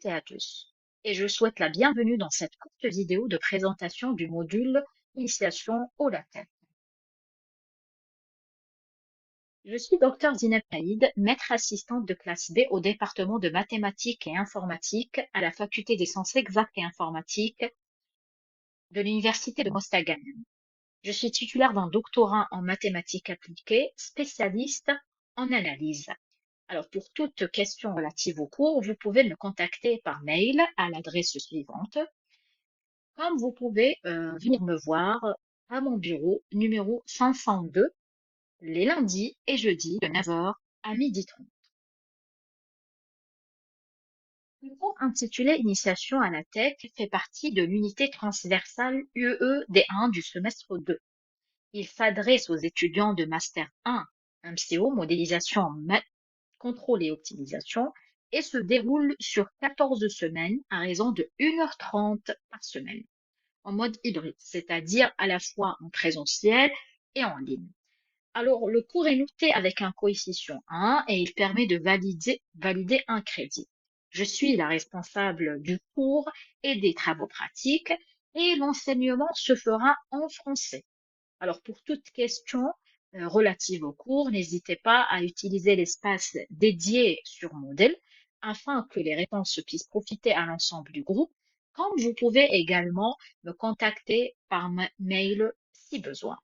et à tous, et je souhaite la bienvenue dans cette courte vidéo de présentation du module Initiation au latin. Je suis Dr Zineb Taïd, maître assistante de classe B au département de mathématiques et informatique à la faculté des sciences exactes et informatiques de l'université de Mostaganem. Je suis titulaire d'un doctorat en mathématiques appliquées, spécialiste en analyse. Alors, pour toute question relative au cours, vous pouvez me contacter par mail à l'adresse suivante, comme vous pouvez venir me voir à mon bureau numéro 502 les lundis et jeudis de 9 heures à 12h30. Le cours intitulé Initiation à la tech fait partie de l'unité transversale UE D1 du semestre 2. Il s'adresse aux étudiants de Master 1, MCO, modélisation, contrôle et optimisation, et se déroule sur 14 semaines à raison de 1h30 par semaine, en mode hybride, c'est-à-dire à la fois en présentiel et en ligne. Alors, le cours est noté avec un coefficient 1 et il permet de valider un crédit. Je suis la responsable du cours et des travaux pratiques et l'enseignement se fera en français. Alors, pour toute question relative au cours, n'hésitez pas à utiliser l'espace dédié sur Moodle afin que les réponses puissent profiter à l'ensemble du groupe, comme vous pouvez également me contacter par mail si besoin.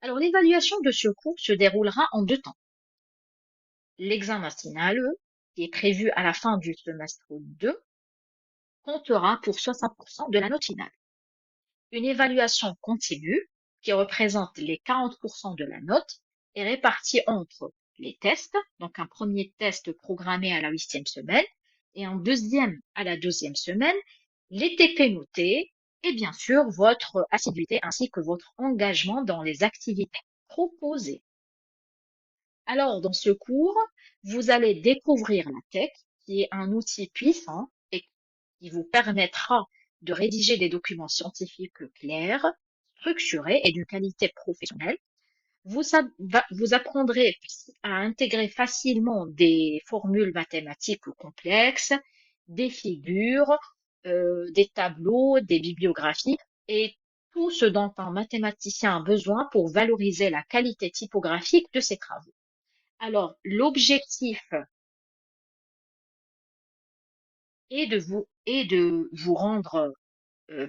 Alors, l'évaluation de ce cours se déroulera en 2 temps. L'examen final, qui est prévu à la fin du semestre 2, comptera pour 60% de la note finale. Une évaluation continue, qui représente les 40% de la note, est répartie entre les tests, donc un premier test programmé à la 8e semaine et un deuxième à la 12e semaine, les TP notés et bien sûr votre assiduité ainsi que votre engagement dans les activités proposées. Alors, dans ce cours, vous allez découvrir la tech, qui est un outil puissant et qui vous permettra de rédiger des documents scientifiques clairs, structurés et d'une qualité professionnelle. Vous apprendrez à intégrer facilement des formules mathématiques complexes, des figures, des tableaux, des bibliographies et tout ce dont un mathématicien a besoin pour valoriser la qualité typographique de ses travaux. Alors, l'objectif est de vous rendre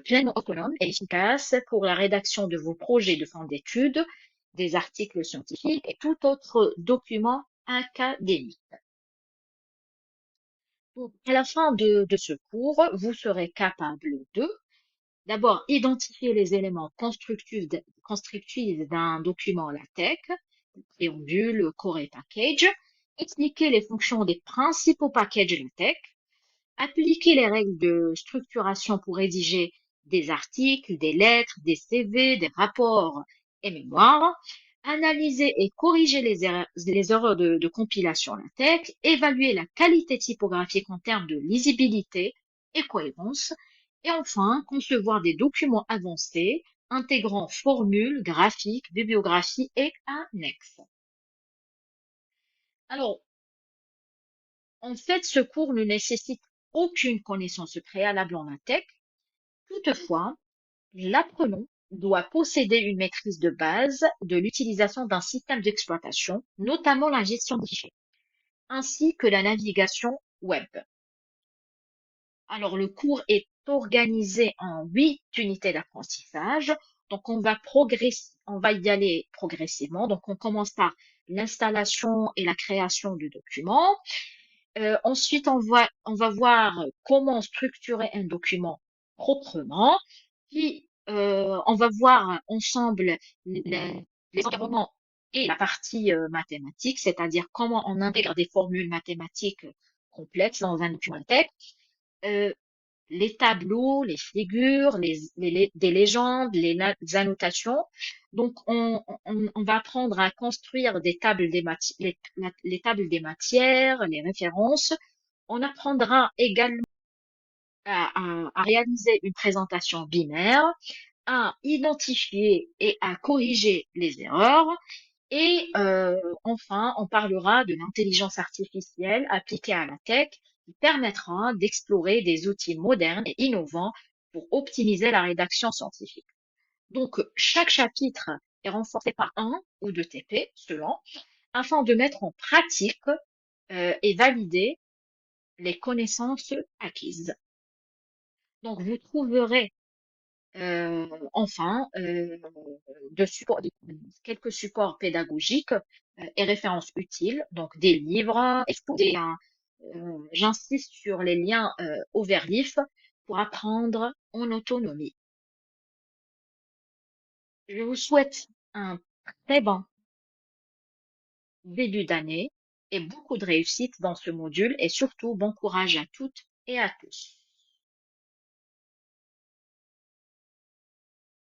pleinement autonome et efficace pour la rédaction de vos projets de fin d'études, des articles scientifiques et tout autre document académique. Donc, à la fin de ce cours, vous serez capable de d'abord identifier les éléments constructifs d'un document LaTeX, préambule, core et package, expliquer les fonctions des principaux packages LaTeX, appliquer les règles de structuration pour rédiger des articles, des lettres, des CV, des rapports et mémoires, analyser et corriger les erreurs de compilation LaTeX, évaluer la qualité typographique en termes de lisibilité et cohérence, et enfin concevoir des documents avancés intégrant formules, graphiques, bibliographies et annexes. Alors, en fait, ce cours ne nécessite aucune connaissance préalable en LaTeX. Toutefois, l'apprenant doit posséder une maîtrise de base de l'utilisation d'un système d'exploitation, notamment la gestion des fichiers, ainsi que la navigation web. Alors, le cours est organisé en 8 unités d'apprentissage. Donc, on va y aller progressivement. Donc, on commence par l'installation et la création du document. Ensuite, on va voir comment structurer un document proprement. Puis, on va voir ensemble les environnements et la partie mathématique, c'est-à-dire comment on intègre des formules mathématiques complexes dans un document texte, les tableaux, les figures, des légendes, les annotations. Donc, on va apprendre à construire des tables les tables des matières, les références. On apprendra également à réaliser une présentation binaire, à identifier et à corriger les erreurs. Et enfin, on parlera de l'intelligence artificielle appliquée à la tech qui permettra d'explorer des outils modernes et innovants pour optimiser la rédaction scientifique. Donc, chaque chapitre est renforcé par un ou deux TP, selon, afin de mettre en pratique et valider les connaissances acquises. Donc, vous trouverez enfin quelques supports pédagogiques et références utiles, donc des livres, j'insiste sur les liens ouvert-lif pour apprendre en autonomie. Je vous souhaite un très bon début d'année et beaucoup de réussite dans ce module et surtout bon courage à toutes et à tous.